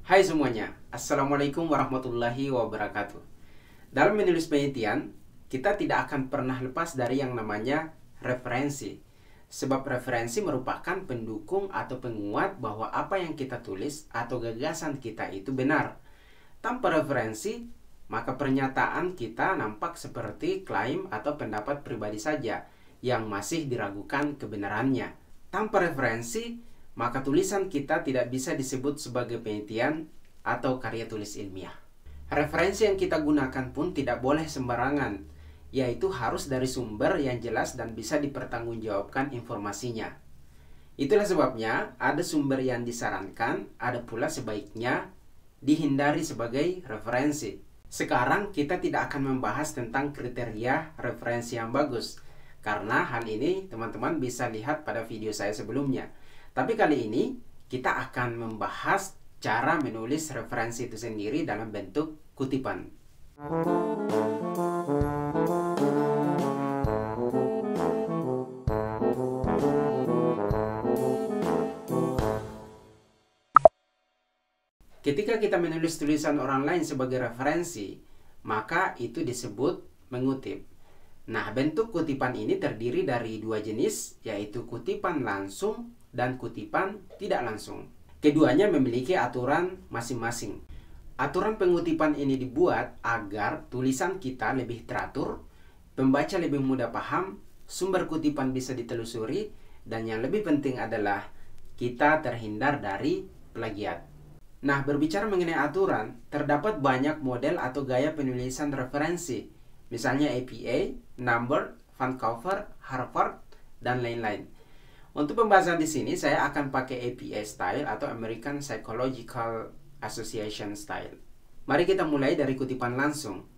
Hai semuanya, Assalamualaikum warahmatullahi wabarakatuh. Dalam menulis penelitian, kita tidak akan pernah lepas dari yang namanya referensi. Sebab referensi merupakan pendukung atau penguat bahwa apa yang kita tulis atau gagasan kita itu benar. Tanpa referensi, maka pernyataan kita nampak seperti klaim atau pendapat pribadi saja yang masih diragukan kebenarannya. Tanpa referensi, maka tulisan kita tidak bisa disebut sebagai penelitian atau karya tulis ilmiah. Referensi yang kita gunakan pun tidak boleh sembarangan, yaitu harus dari sumber yang jelas dan bisa dipertanggungjawabkan informasinya. Itulah sebabnya ada sumber yang disarankan, ada pula sebaiknya dihindari sebagai referensi. Sekarang kita tidak akan membahas tentang kriteria referensi yang bagus, karena hal ini teman-teman bisa lihat pada video saya sebelumnya. Tapi kali ini kita akan membahas cara menulis referensi itu sendiri dalam bentuk kutipan. Ketika kita menulis tulisan orang lain sebagai referensi, maka itu disebut mengutip. Nah, bentuk kutipan ini terdiri dari dua jenis, yaitu kutipan langsung dan kutipan tidak langsung. Keduanya memiliki aturan masing-masing. Aturan pengutipan ini dibuat agar tulisan kita lebih teratur, pembaca lebih mudah paham, sumber kutipan bisa ditelusuri, dan yang lebih penting adalah kita terhindar dari plagiat. Nah, berbicara mengenai aturan, terdapat banyak model atau gaya penulisan referensi, misalnya APA, Number, Vancouver, Harvard, dan lain-lain. Untuk pembahasan di sini saya akan pakai APA style atau American Psychological Association style. Mari kita mulai dari kutipan langsung.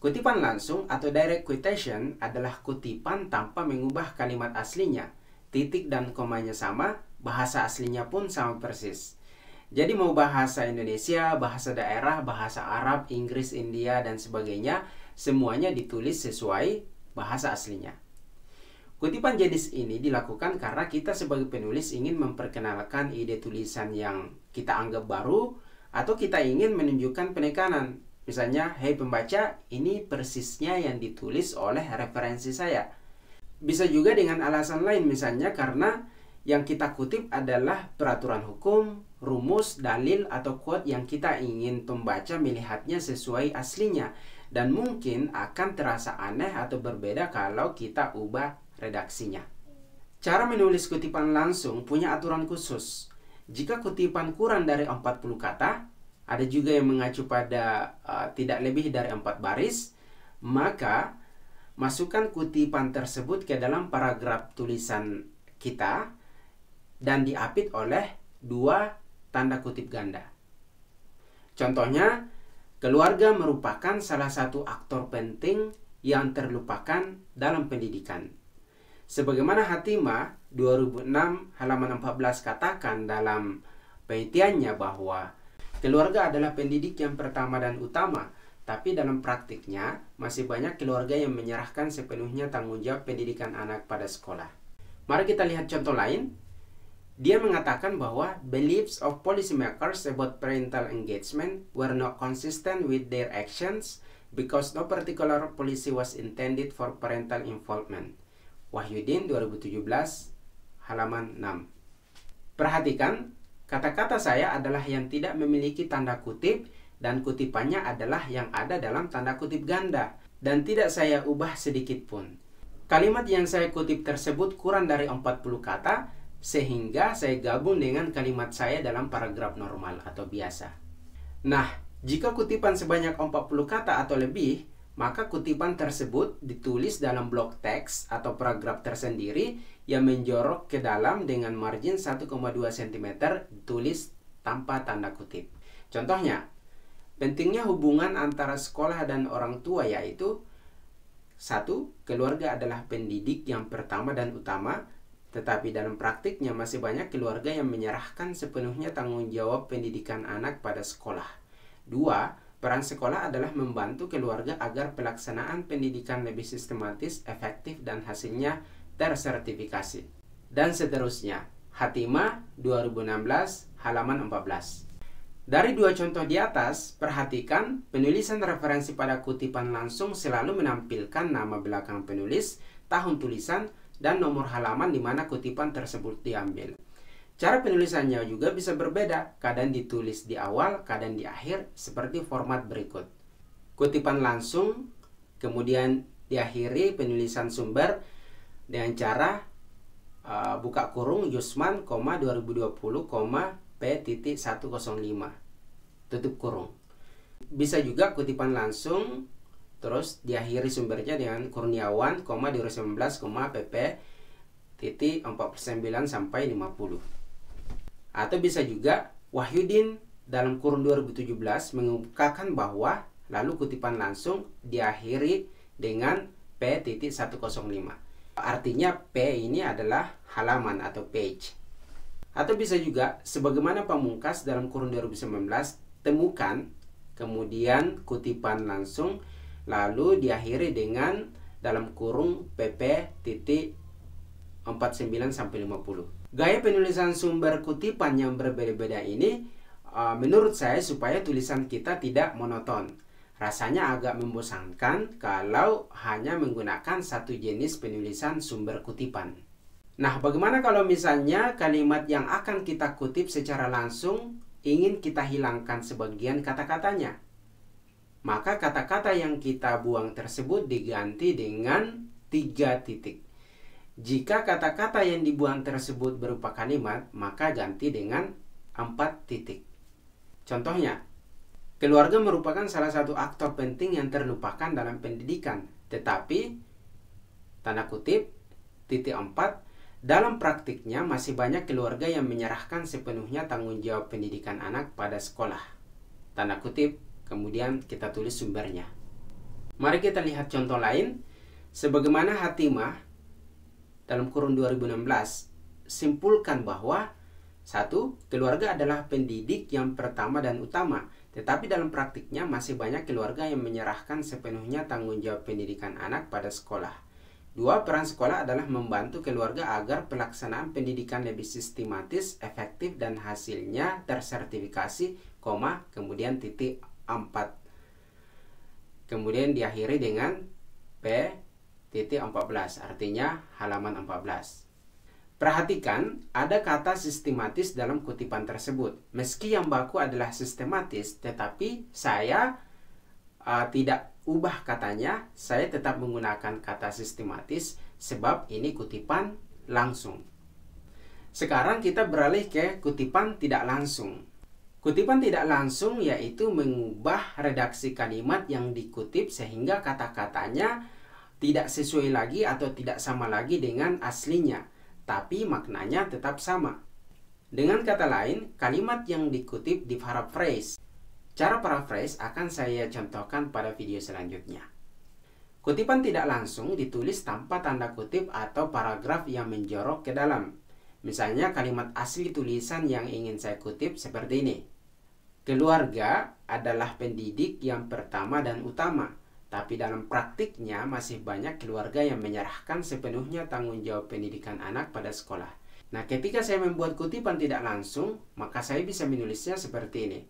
Kutipan langsung atau direct quotation adalah kutipan tanpa mengubah kalimat aslinya. Titik dan komanya sama, bahasa aslinya pun sama persis. Jadi mau bahasa Indonesia, bahasa daerah, bahasa Arab, Inggris, India, dan sebagainya, semuanya ditulis sesuai bahasa aslinya. Kutipan jenis ini dilakukan karena kita sebagai penulis ingin memperkenalkan ide tulisan yang kita anggap baru, atau kita ingin menunjukkan penekanan. Misalnya, hei pembaca, ini persisnya yang ditulis oleh referensi saya. Bisa juga dengan alasan lain, misalnya karena yang kita kutip adalah peraturan hukum, rumus, dalil, atau quote yang kita ingin pembaca melihatnya sesuai aslinya, dan mungkin akan terasa aneh atau berbeda kalau kita ubah redaksinya. Cara menulis kutipan langsung punya aturan khusus. Jika kutipan kurang dari 40 kata, ada juga yang mengacu pada tidak lebih dari 4 baris, maka masukkan kutipan tersebut ke dalam paragraf tulisan kita dan diapit oleh 2 tanda kutip ganda. Contohnya, keluarga merupakan salah satu aktor penting yang terlupakan dalam pendidikan. Sebagaimana Hatimah 2006 halaman 14 katakan dalam penelitiannya bahwa keluarga adalah pendidik yang pertama dan utama, tapi dalam praktiknya masih banyak keluarga yang menyerahkan sepenuhnya tanggung jawab pendidikan anak pada sekolah. Mari kita lihat contoh lain. Dia mengatakan bahwa beliefs of policymakers about parental engagement were not consistent with their actions because no particular policy was intended for parental involvement. Wahyudin 2017 halaman 6. Perhatikan, kata-kata saya adalah yang tidak memiliki tanda kutip dan kutipannya adalah yang ada dalam tanda kutip ganda dan tidak saya ubah sedikit pun. Kalimat yang saya kutip tersebut kurang dari 40 kata, sehingga saya gabung dengan kalimat saya dalam paragraf normal atau biasa. Nah, jika kutipan sebanyak 40 kata atau lebih, maka kutipan tersebut ditulis dalam blok teks atau paragraf tersendiri yang menjorok ke dalam dengan margin 1,2 cm ditulis tanpa tanda kutip. Contohnya, pentingnya hubungan antara sekolah dan orang tua yaitu 1. Keluarga adalah pendidik yang pertama dan utama, tetapi dalam praktiknya masih banyak keluarga yang menyerahkan sepenuhnya tanggung jawab pendidikan anak pada sekolah. 2. Peran sekolah adalah membantu keluarga agar pelaksanaan pendidikan lebih sistematis, efektif, dan hasilnya tersertifikasi. Dan seterusnya. Hatimah 2016 halaman 14. Dari dua contoh di atas, perhatikan penulisan referensi pada kutipan langsung selalu menampilkan nama belakang penulis, tahun tulisan, dan nomor halaman di mana kutipan tersebut diambil. Cara penulisannya juga bisa berbeda, kadang ditulis di awal, kadang di akhir, seperti format berikut. Kutipan langsung, kemudian diakhiri penulisan sumber dengan cara buka kurung Yusman, 2020, P.105 tutup kurung. Bisa juga kutipan langsung terus diakhiri sumbernya dengan Kurniawan, 2019, pp.49 sampai 50. Atau bisa juga Wahyudin dalam kurun 2017 mengungkapkan bahwa lalu kutipan langsung diakhiri dengan P.105. Artinya P ini adalah halaman atau page. Atau bisa juga sebagaimana Pamungkas dalam kurun 2019, temukan, kemudian kutipan langsung, lalu diakhiri dengan dalam kurung pp.49 sampai 50. Gaya penulisan sumber kutipan yang berbeda-beda ini menurut saya supaya tulisan kita tidak monoton. Rasanya agak membosankan kalau hanya menggunakan satu jenis penulisan sumber kutipan. Nah, bagaimana kalau misalnya kalimat yang akan kita kutip secara langsung ingin kita hilangkan sebagian kata-katanya? Maka kata-kata yang kita buang tersebut diganti dengan 3 titik. Jika kata-kata yang dibuang tersebut berupa kalimat, maka ganti dengan 4 titik. Contohnya, keluarga merupakan salah satu aktor penting yang terlupakan dalam pendidikan. Tetapi, tanda kutip, titik 4, dalam praktiknya masih banyak keluarga yang menyerahkan sepenuhnya tanggung jawab pendidikan anak pada sekolah. Tanda kutip, kemudian kita tulis sumbernya. Mari kita lihat contoh lain. Sebagaimana Hatimah dalam kurun 2016 simpulkan bahwa 1. Keluarga adalah pendidik yang pertama dan utama. Tetapi dalam praktiknya masih banyak keluarga yang menyerahkan sepenuhnya tanggung jawab pendidikan anak pada sekolah. 2. Peran sekolah adalah membantu keluarga agar pelaksanaan pendidikan lebih sistematis, efektif, dan hasilnya tersertifikasi, kemudian titik 4. Kemudian diakhiri dengan P.14, artinya halaman 14. Perhatikan, ada kata sistematis dalam kutipan tersebut. Meski yang baku adalah sistematis, tetapi saya tidak ubah katanya, saya tetap menggunakan kata sistematis sebab ini kutipan langsung. Sekarang kita beralih ke kutipan tidak langsung. Kutipan tidak langsung yaitu mengubah redaksi kalimat yang dikutip sehingga kata-katanya tidak sesuai lagi atau tidak sama lagi dengan aslinya, tapi maknanya tetap sama. Dengan kata lain, kalimat yang dikutip diparaphrase. Cara paraphrase akan saya contohkan pada video selanjutnya. Kutipan tidak langsung ditulis tanpa tanda kutip atau paragraf yang menjorok ke dalam. Misalnya kalimat asli tulisan yang ingin saya kutip seperti ini. Keluarga adalah pendidik yang pertama dan utama, tapi dalam praktiknya masih banyak keluarga yang menyerahkan sepenuhnya tanggung jawab pendidikan anak pada sekolah. Nah, ketika saya membuat kutipan tidak langsung, maka saya bisa menulisnya seperti ini.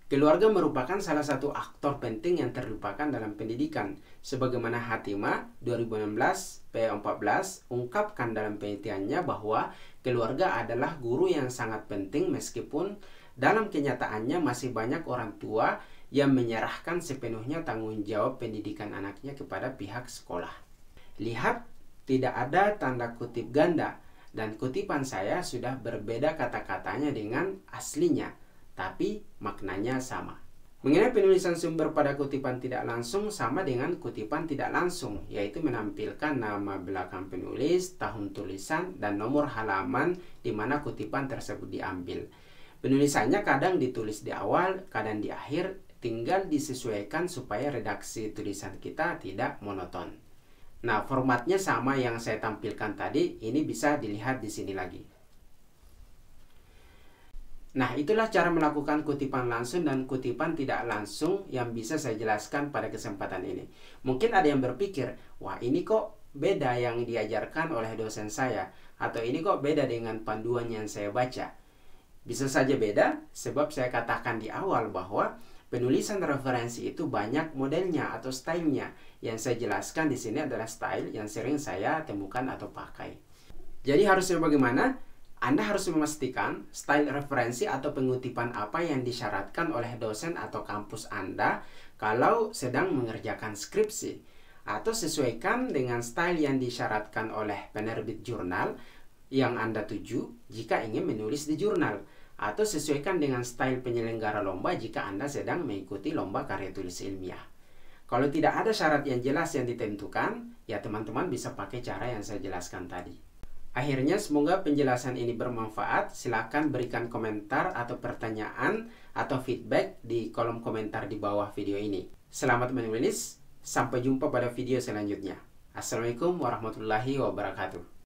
Keluarga merupakan salah satu aktor penting yang terlupakan dalam pendidikan. Sebagaimana Hatimah 2016 P14 ungkapkan dalam penelitiannya bahwa keluarga adalah guru yang sangat penting meskipun dalam kenyataannya masih banyak orang tua yang menyerahkan sepenuhnya tanggung jawab pendidikan anaknya kepada pihak sekolah. Lihat, tidak ada tanda kutip ganda dan kutipan saya sudah berbeda kata-katanya dengan aslinya, tapi maknanya sama. Mengenai penulisan sumber pada kutipan tidak langsung sama dengan kutipan tidak langsung, yaitu menampilkan nama belakang penulis, tahun tulisan, dan nomor halaman di mana kutipan tersebut diambil. Penulisannya kadang ditulis di awal, kadang di akhir, tinggal disesuaikan supaya redaksi tulisan kita tidak monoton. Nah, formatnya sama yang saya tampilkan tadi, ini bisa dilihat di sini lagi. Nah, itulah cara melakukan kutipan langsung dan kutipan tidak langsung yang bisa saya jelaskan pada kesempatan ini. Mungkin ada yang berpikir, wah ini kok beda yang diajarkan oleh dosen saya, atau ini kok beda dengan panduan yang saya baca. Bisa saja beda, sebab saya katakan di awal bahwa penulisan referensi itu banyak modelnya atau stylenya. Yang saya jelaskan di sini adalah style yang sering saya temukan atau pakai. Jadi harusnya bagaimana? Anda harus memastikan style referensi atau pengutipan apa yang disyaratkan oleh dosen atau kampus Anda kalau sedang mengerjakan skripsi. Atau sesuaikan dengan style yang disyaratkan oleh penerbit jurnal yang Anda tuju jika ingin menulis di jurnal. Atau sesuaikan dengan style penyelenggara lomba jika Anda sedang mengikuti lomba karya tulis ilmiah. Kalau tidak ada syarat yang jelas yang ditentukan, ya teman-teman bisa pakai cara yang saya jelaskan tadi. Akhirnya semoga penjelasan ini bermanfaat. Silakan berikan komentar atau pertanyaan atau feedback di kolom komentar di bawah video ini. Selamat menulis, sampai jumpa pada video selanjutnya. Assalamualaikum warahmatullahi wabarakatuh.